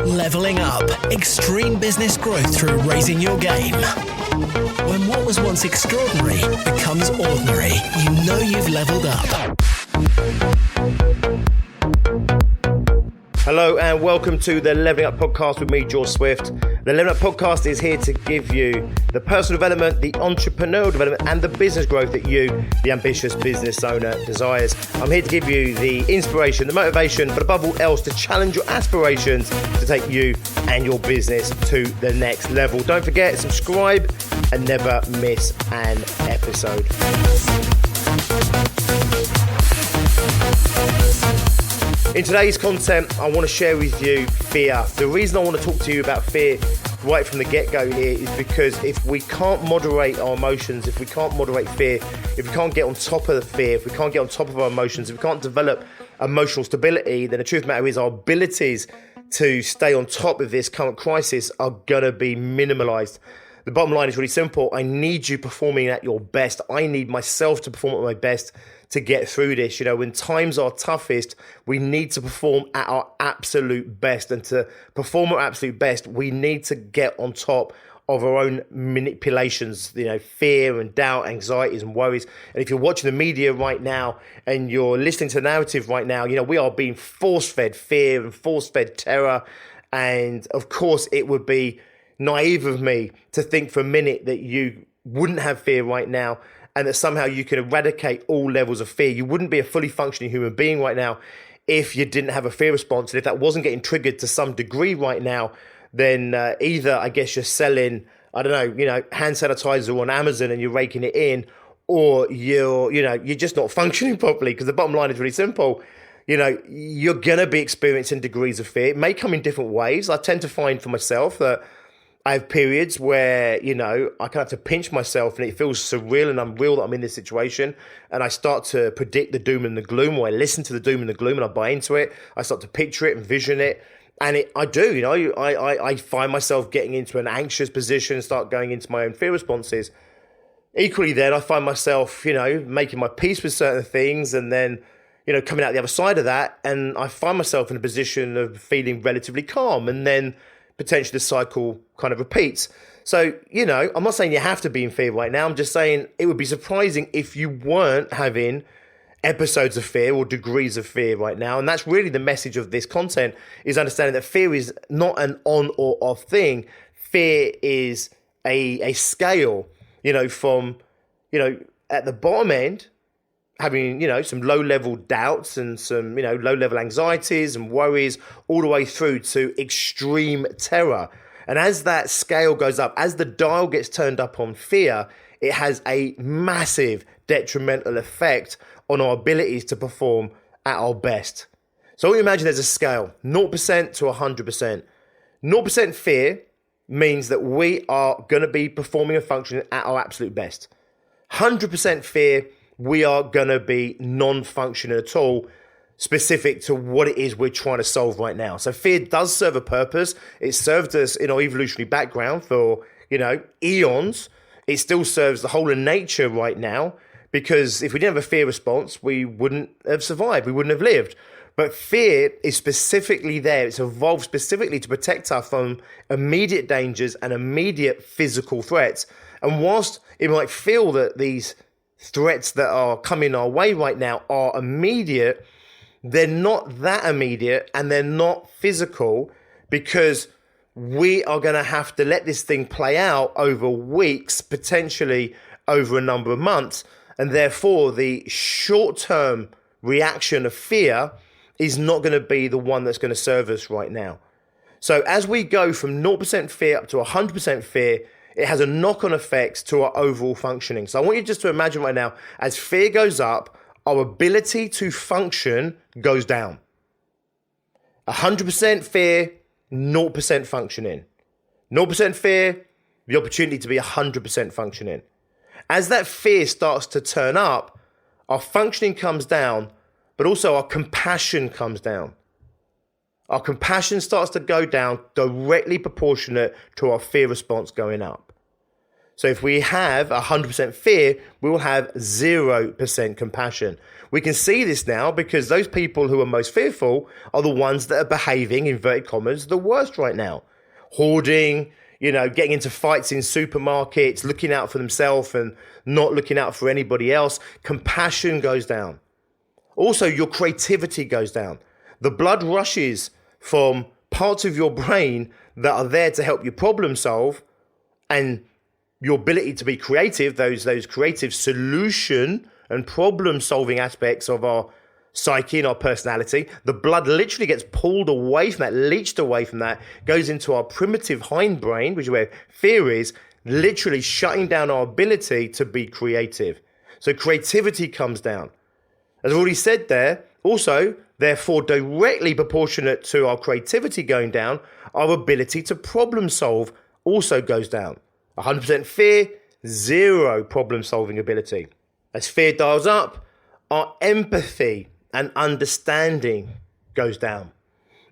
Leveling up. Extreme business growth through raising your game. When what was once extraordinary becomes ordinary, you know you've leveled up. Hello and welcome to the Leveling Up Podcast with me, George Swift. The Leveling Up Podcast is here to give you the personal development, the entrepreneurial development and the business growth that you, the ambitious business owner, desires. I'm here to give you the inspiration, the motivation, but above all else to challenge your aspirations to take you and your business to the next level. Don't forget, subscribe and never miss an episode. In today's content, I want to share with you fear. The reason I want to talk to you about fear right from the get-go here is because if we can't moderate our emotions, if we can't moderate fear, if we can't get on top of the fear, if we can't get on top of our emotions, if we can't develop emotional stability, then the truth of the matter is our abilities to stay on top of this current crisis are going to be minimalized. The bottom line is really simple. I need you performing at your best. I need myself to perform at my best to get through this. You know, when times are toughest, we need to perform at our absolute best. And to perform at our absolute best, we need to get on top of our own manipulations, you know, fear and doubt, anxieties and worries. And if you're watching the media right now and you're listening to the narrative right now, you know, we are being force-fed fear and force-fed terror. And of course, it would be naive of me to think for a minute that you wouldn't have fear right now and that somehow you can eradicate all levels of fear. You wouldn't be a fully functioning human being right now if you didn't have a fear response. And if that wasn't getting triggered to some degree right now, then either I guess you're selling, I don't know, you know, hand sanitizer on Amazon and you're raking it in, or you're just not functioning properly. Because the bottom line is really simple. You know, you're going to be experiencing degrees of fear. It may come in different ways. I tend to find for myself that I have periods where, you know, I kind of have to pinch myself and it feels surreal and unreal that I'm in this situation. And I start to predict the doom and the gloom, or I listen to the doom and the gloom and I buy into it. I start to picture it and vision it. And I do, you know, I find myself getting into an anxious position and start going into my own fear responses. Equally then, I find myself, you know, making my peace with certain things and then, you know, coming out the other side of that. And I find myself in a position of feeling relatively calm. And then potentially the cycle kind of repeats. So, you know, I'm not saying you have to be in fear right now. I'm just saying it would be surprising if you weren't having episodes of fear or degrees of fear right now. And that's really the message of this content, is understanding that fear is not an on or off thing. Fear is a scale, you know, from, you know, at the bottom end, having, you know, some low-level doubts and some, you know, low-level anxieties and worries, all the way through to extreme terror. And as that scale goes up, as the dial gets turned up on fear, it has a massive detrimental effect on our abilities to perform at our best. So I want you to imagine there's a scale, 0% to 100%. 0% fear means that we are going to be performing and functioning at our absolute best. 100% fear, we are going to be non-functioning at all, specific to what it is we're trying to solve right now. So fear does serve a purpose. It served us in our evolutionary background for, you know, eons. It still serves the whole of nature right now, because if we didn't have a fear response, we wouldn't have survived. We wouldn't have lived. But fear is specifically there. It's evolved specifically to protect us from immediate dangers and immediate physical threats. And whilst it might feel that these threats that are coming our way right now are immediate, they're not that immediate and they're not physical, because we are going to have to let this thing play out over weeks, potentially over a number of months. And therefore, the short-term reaction of fear is not going to be the one that's going to serve us right now. So as we go from 0% fear up to 100% fear, it has a knock-on effect to our overall functioning. So I want you just to imagine right now, as fear goes up, our ability to function goes down. 100% fear, 0% functioning. 0% fear, the opportunity to be 100% functioning. As that fear starts to turn up, our functioning comes down, but also our compassion comes down. Our compassion starts to go down directly proportionate to our fear response going up. So if we have 100% fear, we will have 0% compassion. We can see this now because those people who are most fearful are the ones that are behaving, inverted commas, the worst right now. Hoarding, getting into fights in supermarkets, looking out for themselves and not looking out for anybody else. Compassion goes down. Also, your creativity goes down. The blood rushes from parts of your brain that are there to help you problem solve, and your ability to be creative, those creative solution and problem solving aspects of our psyche and our personality, the blood literally gets pulled away from that, leached away from that, goes into our primitive hindbrain, which is where fear is, literally shutting down our ability to be creative. So creativity comes down. As I've already said there, also, therefore, directly proportionate to our creativity going down, our ability to problem solve also goes down. 100% fear, 0 problem solving ability. As fear dials up, our empathy and understanding goes down.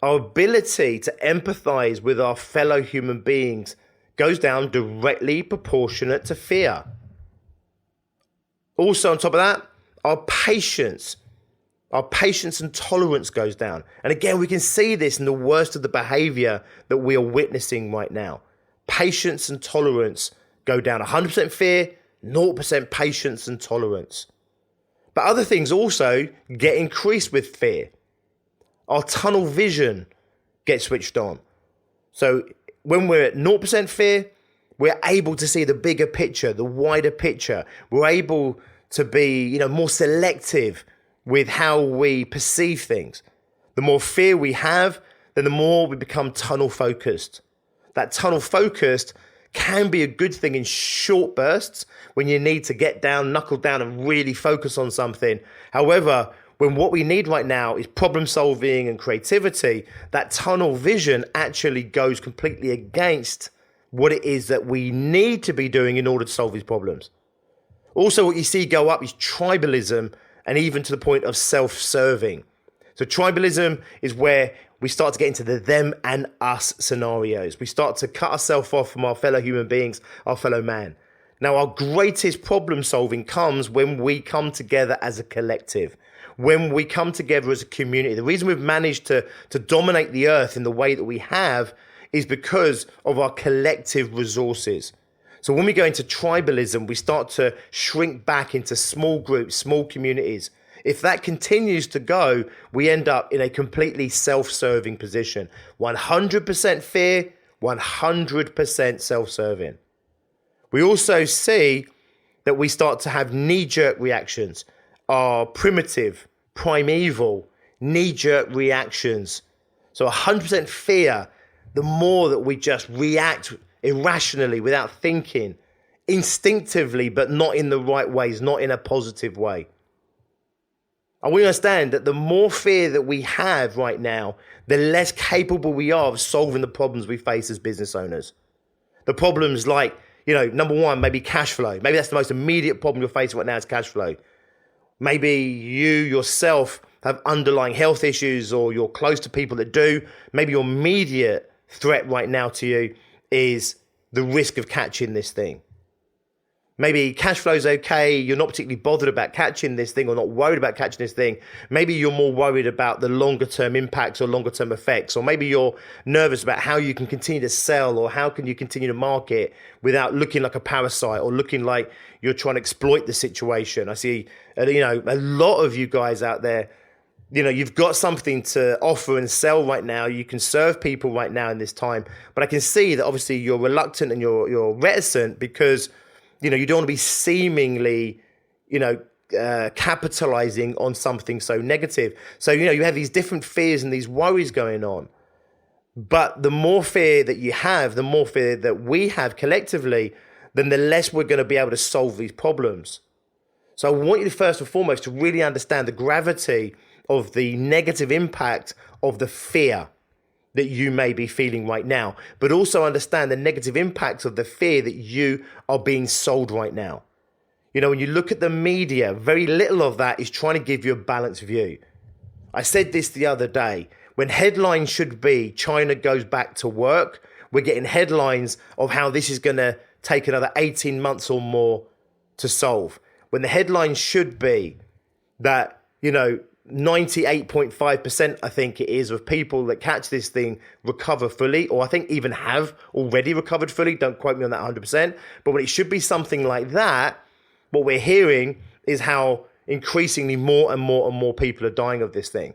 Our ability to empathize with our fellow human beings goes down directly proportionate to fear. Also, on top of that, our patience and tolerance goes down. And again, we can see this in the worst of the behavior that we are witnessing right now. Patience and tolerance go down. 100% fear, 0% patience and tolerance. But other things also get increased with fear. Our tunnel vision gets switched on. So when we're at 0% fear, we're able to see the bigger picture, the wider picture. We're able to be, more selective with how we perceive things. The more fear we have, then the more we become tunnel focused. That tunnel focused can be a good thing in short bursts when you need to get down, knuckle down and really focus on something. However, when what we need right now is problem solving and creativity, that tunnel vision actually goes completely against what it is that we need to be doing in order to solve these problems. Also, what you see go up is tribalism, and even to the point of self-serving. So tribalism is where we start to get into the them and us scenarios. We start to cut ourselves off from our fellow human beings, our fellow man. Now, our greatest problem solving comes when we come together as a collective, when we come together as a community. The reason we've managed to dominate the earth in the way that we have is because of our collective resources. So when we go into tribalism, we start to shrink back into small groups, small communities. If that continues to go, we end up in a completely self-serving position. 100% fear, 100% self-serving. We also see that we start to have knee-jerk reactions, our primitive, primeval, knee-jerk reactions. So 100% fear, the more that we just react irrationally, without thinking, instinctively, but not in the right ways, not in a positive way. And we understand that the more fear that we have right now, the less capable we are of solving the problems we face as business owners. The problems like, number one, maybe cash flow. Maybe that's the most immediate problem you're facing right now is cash flow. Maybe you yourself have underlying health issues, or you're close to people that do. Maybe your immediate threat right now to you is the risk of catching this thing. Maybe cash flow's okay, you're not particularly bothered about catching this thing or not worried about catching this thing. Maybe you're more worried about the longer term impacts or longer term effects, or maybe you're nervous about how you can continue to sell or how can you continue to market without looking like a parasite or looking like you're trying to exploit the situation. I see, a lot of you guys out there, you've got something to offer and sell right now. You can serve people right now in this time. But I can see that obviously you're reluctant and you're reticent because, you don't want to be seemingly, capitalizing on something so negative. So, you have these different fears and these worries going on. But the more fear that you have, the more fear that we have collectively, then the less we're going to be able to solve these problems. So I want you to first and foremost to really understand the gravity of the negative impact of the fear that you may be feeling right now, but also understand the negative impacts of the fear that you are being sold right now. When you look at the media, very little of that is trying to give you a balanced view. I said this the other day, when headlines should be China goes back to work, we're getting headlines of how this is going to take another 18 months or more to solve. When the headline should be that, 98.5%, I think it is, of people that catch this thing recover fully, or I think even have already recovered fully. Don't quote me on that 100%. But when it should be something like that, what we're hearing is how increasingly more and more and more people are dying of this thing.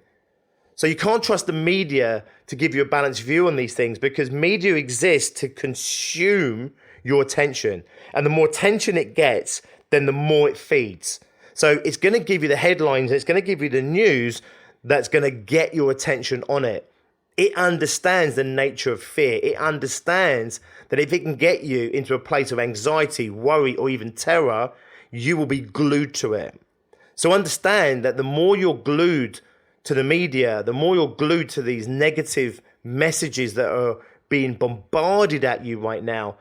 So you can't trust the media to give you a balanced view on these things, because media exists to consume your attention. And the more attention it gets, then the more it feeds. So it's going to give you the headlines, it's going to give you the news that's going to get your attention on it. It understands the nature of fear. It understands that if it can get you into a place of anxiety, worry, or even terror, you will be glued to it. So understand that the more you're glued to the media, the more you're glued to these negative messages that are being bombarded at you right now,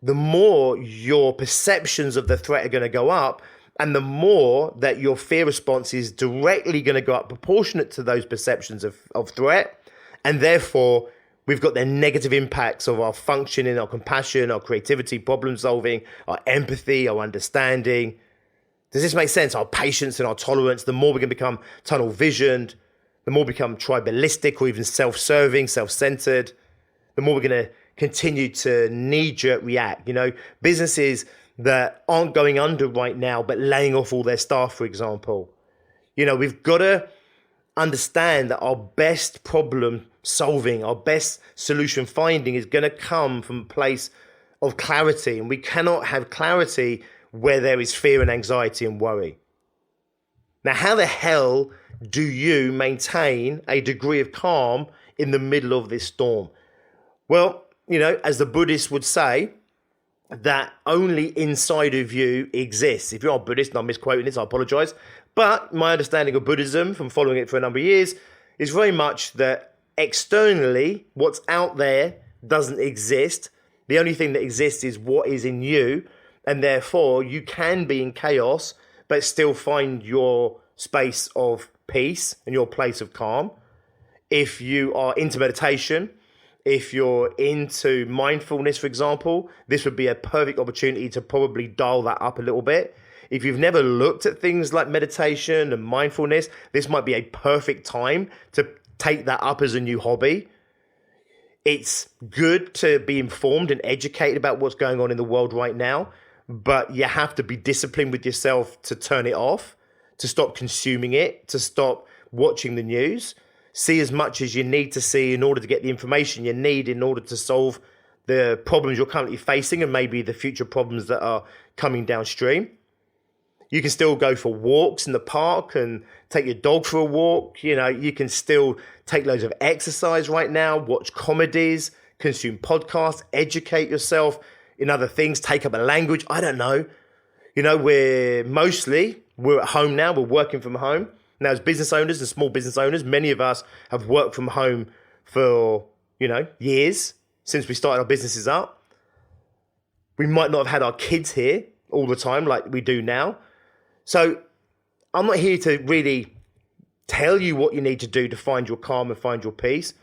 the more your perceptions of the threat are going to go up, and the more that your fear response is directly going to go up proportionate to those perceptions of threat. And therefore, we've got the negative impacts of our functioning, our compassion, our creativity, problem solving, our empathy, our understanding. Does this make sense? Our patience and our tolerance. The more we can become tunnel visioned, the more we become tribalistic or even self-serving, self-centered, the more we're going to continue to knee-jerk react. Businesses that aren't going under right now, but laying off all their staff, for example. We've got to understand that our best problem solving, our best solution finding is going to come from a place of clarity. And we cannot have clarity where there is fear and anxiety and worry. Now, how the hell do you maintain a degree of calm in the middle of this storm? Well, as the Buddhists would say, that only inside of you exists. If you're a Buddhist, and I'm misquoting this, I apologize. But my understanding of Buddhism, from following it for a number of years, is very much that externally, what's out there doesn't exist. The only thing that exists is what is in you. And therefore, you can be in chaos, but still find your space of peace and your place of calm. If you are into meditation, if you're into mindfulness, for example, this would be a perfect opportunity to probably dial that up a little bit. If you've never looked at things like meditation and mindfulness, this might be a perfect time to take that up as a new hobby. It's good to be informed and educated about what's going on in the world right now, but you have to be disciplined with yourself to turn it off, to stop consuming it, to stop watching the news. See as much as you need to see in order to get the information you need in order to solve the problems you're currently facing and maybe the future problems that are coming downstream. You can still go for walks in the park and take your dog for a walk. You can still take loads of exercise right now, watch comedies, consume podcasts, educate yourself in other things, take up a language. I don't know. We're at home now. We're working from home. Now, as business owners and small business owners, many of us have worked from home for, years since we started our businesses up. We might not have had our kids here all the time like we do now. So I'm not here to really tell you what you need to do to find your calm and find your peace.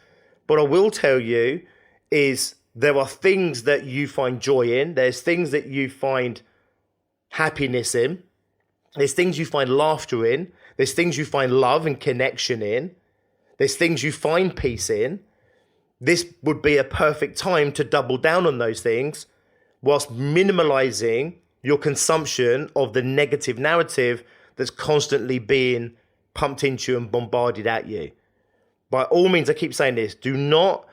But I will tell you is there are things that you find joy in. There's things that you find happiness in. There's things you find laughter in. There's things you find love and connection in. There's things you find peace in. This would be a perfect time to double down on those things whilst minimalizing your consumption of the negative narrative that's constantly being pumped into you and bombarded at you. By all means, I keep saying this, do not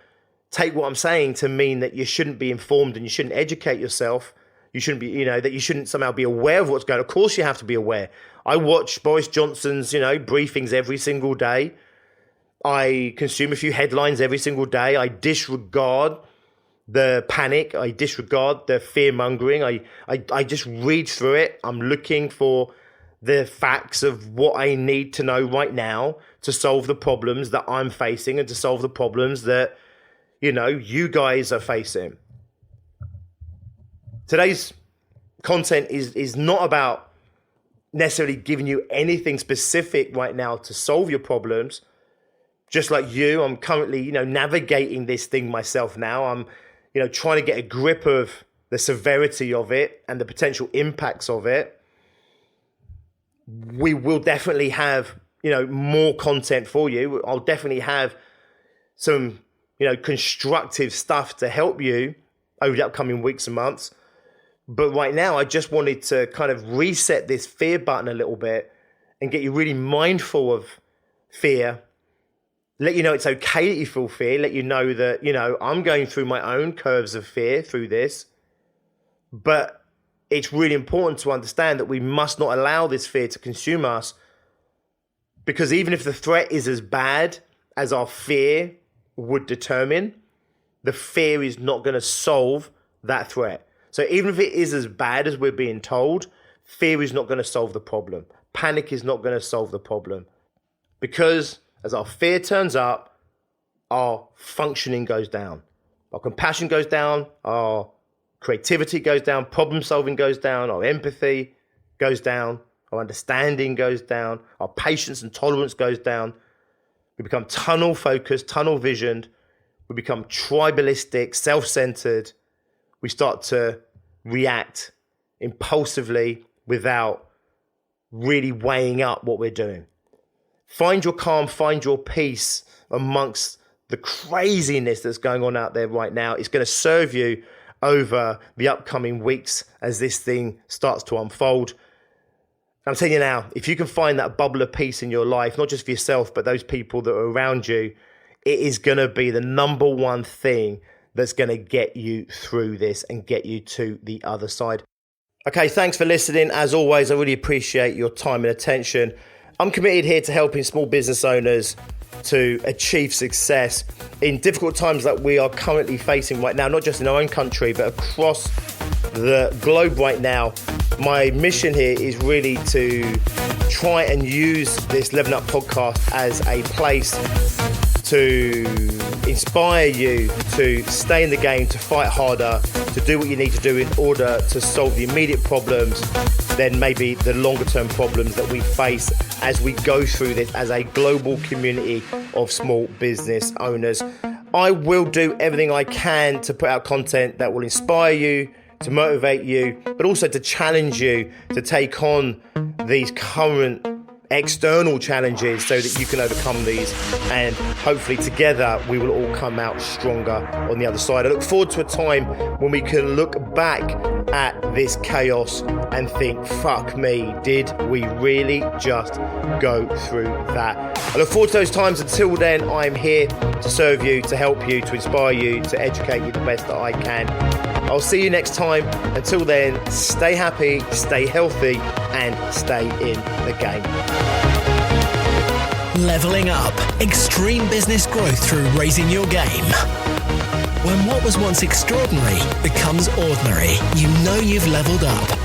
take what I'm saying to mean that you shouldn't be informed and you shouldn't educate yourself. You shouldn't be, that you shouldn't somehow be aware of what's going on. Of course you have to be aware. I watch Boris Johnson's, briefings every single day. I consume a few headlines every single day. I disregard the panic. I disregard the fear-mongering. I just read through it. I'm looking for the facts of what I need to know right now to solve the problems that I'm facing and to solve the problems that, you guys are facing. Today's content is not about necessarily giving you anything specific right now to solve your problems. Just like you, I'm currently, navigating this thing myself now. I'm, trying to get a grip of the severity of it and the potential impacts of it, we will definitely have, more content for you. I'll definitely have some, constructive stuff to help you over the upcoming weeks and months. But right now, I just wanted to kind of reset this fear button a little bit and get you really mindful of fear. Let you know it's okay that you feel fear. Let you know that, I'm going through my own curves of fear through this. But it's really important to understand that we must not allow this fear to consume us, because even if the threat is as bad as our fear would determine, the fear is not going to solve that threat. So even if it is as bad as we're being told, fear is not going to solve the problem. Panic is not going to solve the problem. Because as our fear turns up, our functioning goes down. Our compassion goes down, our creativity goes down, problem solving goes down, our empathy goes down, our understanding goes down, our patience and tolerance goes down. We become tunnel focused, tunnel visioned. We become tribalistic, self-centered. We start to react impulsively without really weighing up what we're doing. Find your calm, find your peace amongst the craziness that's going on out there right now. It's going to serve you over the upcoming weeks as this thing starts to unfold. I'm telling you now, if you can find that bubble of peace in your life, not just for yourself, but those people that are around you, it is going to be the number one thing that's going to get you through this and get you to the other side. Okay, thanks for listening. As always, I really appreciate your time and attention. I'm committed here to helping small business owners to achieve success in difficult times that we are currently facing right now, not just in our own country, but across the globe right now. My mission here is really to try and use this Level Up podcast as a place to inspire you to stay in the game, to fight harder, to do what you need to do in order to solve the immediate problems, then maybe the longer term problems that we face as we go through this as a global community of small business owners. I will do everything I can to put out content that will inspire you, to motivate you, but also to challenge you to take on these current external challenges so that you can overcome these, and hopefully together we will all come out stronger on the other side. I look forward to a time when we can look back at this chaos and think, fuck me, did we really just go through that? I look forward to those times. Until then, I'm here to serve you, to help you, to inspire you, to educate you the best that I can. I'll see you next time. Until then, stay happy, stay healthy, and stay in the game. Leveling up. Extreme business growth through raising your game. When what was once extraordinary becomes ordinary, you know you've leveled up.